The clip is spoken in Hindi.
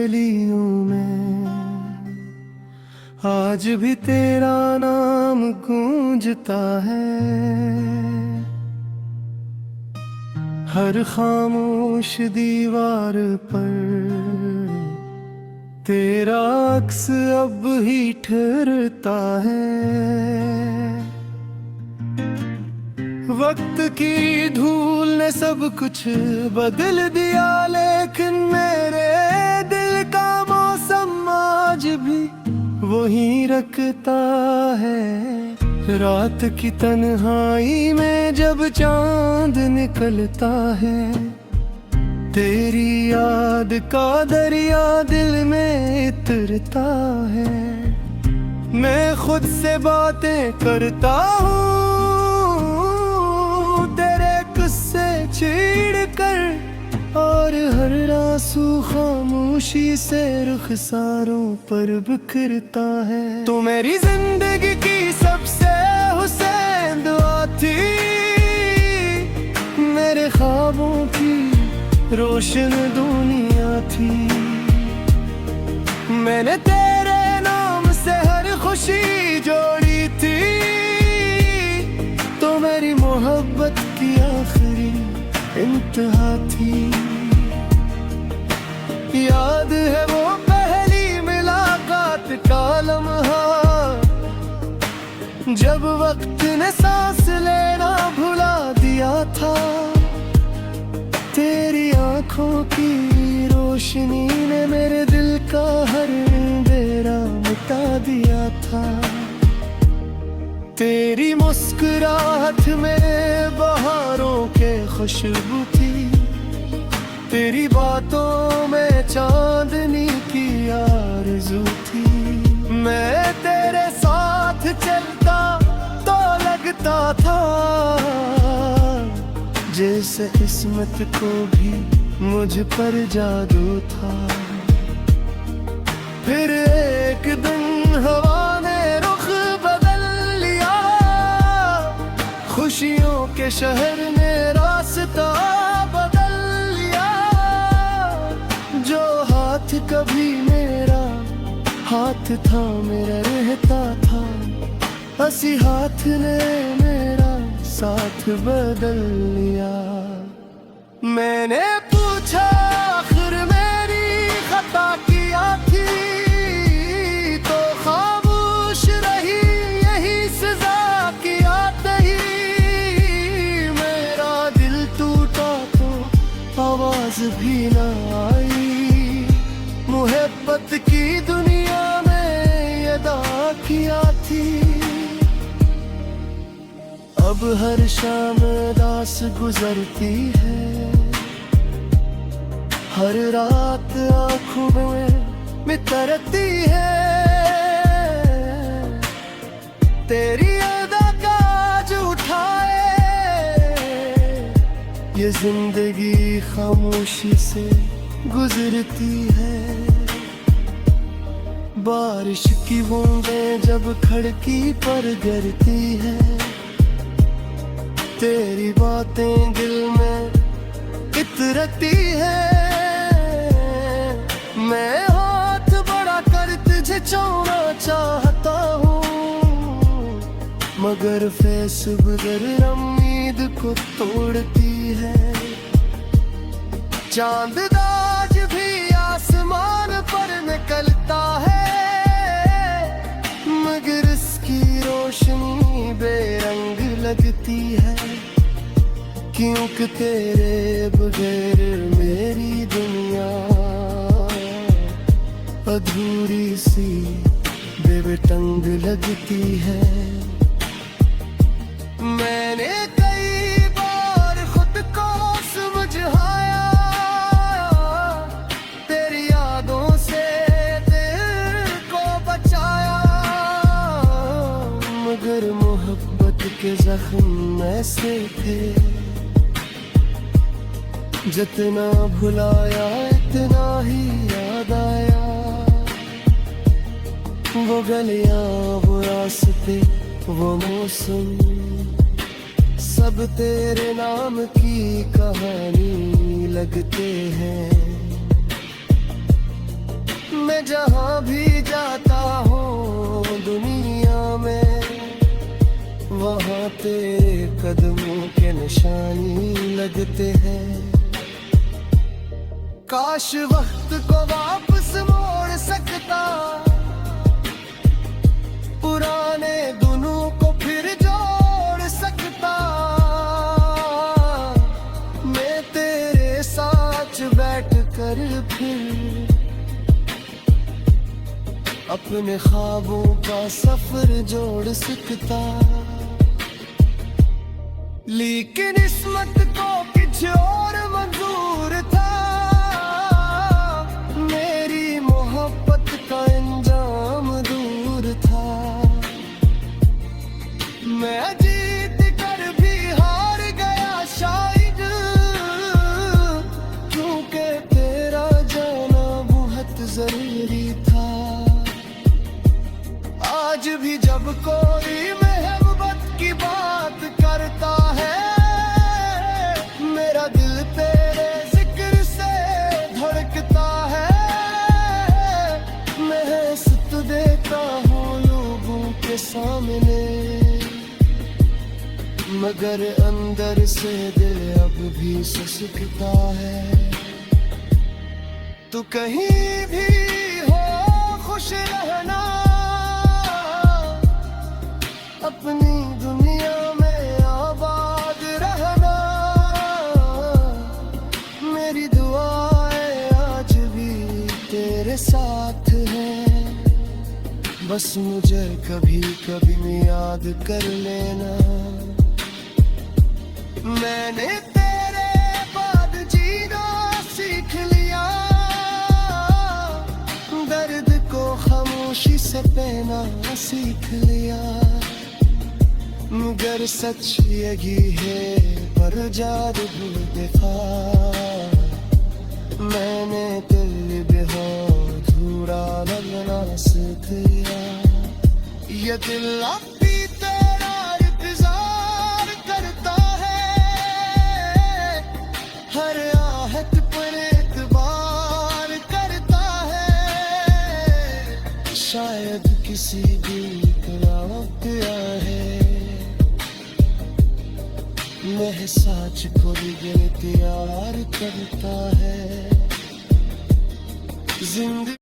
गलियों में आज भी तेरा नाम गूंजता है। हर खामोश दीवार पर तेरा अक्स अब ही ठहरता है। वक्त की धूल ने सब कुछ बदल दिया, लेकिन मेरे दिल का मौसम आज भी वही रखता है। रात की तन्हाई में जब चांद निकलता है, तेरी याद का दरिया दिल में इतरता है। मैं खुद से बातें करता हूँ तेरे किस्से छेड़ कर, और हर आंसू खामोशी से रुखसारों पर बिखरता है। तो मेरी जिंदगी की सबसे हुसैन दुआ थी, मेरे ख्वाबों की रोशन दुनिया थी। मैंने तेरे नाम से हर खुशी जोड़ी थी, तो मेरी मोहब्बत की आखिरी इंतहा थी। याद है वो पहली मुलाकात का लम्हा, जब वक्त ने सांस लेना भुला दिया था। तेरी आंखों की रोशनी ने मेरे दिल का हर अंधेरा मिटा दिया था। तेरी मुस्कुराहट में बहारों के खुशबू थी, तेरी बातों में चांदनी की आरज़ू थी। मैं तेरे साथ चलता तो लगता था जैसे किस्मत को भी मुझ पर जादू था। फिर एक दिन हवा ने रुख बदल लिया, खुशियों के शहर ने रास्ता बदल लिया। जो हाथ कभी मेरा हाथ था मेरा रहता था, हंसी हाथ ने मेरा साथ बदल लिया। मैंने पूछा आखिर मेरी खता क्या थी, तो खामोश रही यही सजा क्या तही। मेरा दिल टूटा तो आवाज भी न आई, मोहब्बत की दुनिया में अदा किया थी। अब हर शाम दास गुजरती है, हर रात आँखों में मितरती है। तेरी अदा का आज उठाए ये जिंदगी खामोशी से गुजरती है। बारिश की बूंदें जब खिड़की पर गिरती है, तेरी बातें दिल में इतरती है। मैं हाथ बड़ा कर तुझे छूना चाहता हूँ, मगर फेसबुक उम्मीद को तोड़ती है। चांद आज भी आसमान पर निकलता है, मगर इसकी रोशनी बेरंग लगती है। क्योंकि तेरे बगैर मेरी दुनिया अधूरी सी बेबटंग लगती है। मैंने कई बार खुद को समझाया, तेरी यादों से दिल को बचाया, मगर मोहब्बत के जख्म ऐसे थे, जितना भुलाया इतना ही याद आया। वो गलियां वो रास्ते वो मौसम, सब तेरे नाम की कहानी लगते हैं। मैं जहाँ भी जाता हूँ दुनिया में, वहाँ तेरे कदमों के निशानी लगते हैं। काश वक्त को वापस मोड़ सकता, पुराने दिनों को फिर जोड़ सकता। मैं तेरे साथ बैठ कर फिर अपने ख्वाबों का सफर जोड़ सकता। लेकिन किस्मत को कुछ और मंजूर था, मेरी मोहब्बत का अंजाम दूर था। मैं जीत कर भी हार गया शायद, क्योंकि तेरा जाना बहुत जरूरी था। आज भी जब कोई मोहब्बत की बात करता है, मेरा दिल तेरे जिक्र से धड़कता है। मैं हंस देता हूँ लोगों के सामने, मगर अंदर से दिल अब भी सिसकता है। तू कहीं भी हो खुश रहना, अपनी दुनिया में आबाद रहना। मेरी दुआएं आज भी तेरे साथ हैं, बस मुझे कभी कभी याद कर लेना। मैंने तेरे बाद जीना सीख लिया, दर्द को खामोशी से पहना सीख लिया। मगर सच यही है पर जादू दिखा, मैंने दिल बहुत धूरा लगना सीख लिया। ये दिल अब भी तेरा इंतजार करता है, हर आहट पर एतबार करता है। शायद किसी दिन का वक्त आए, मैं सच को भी प्यार करता है। जिंदगी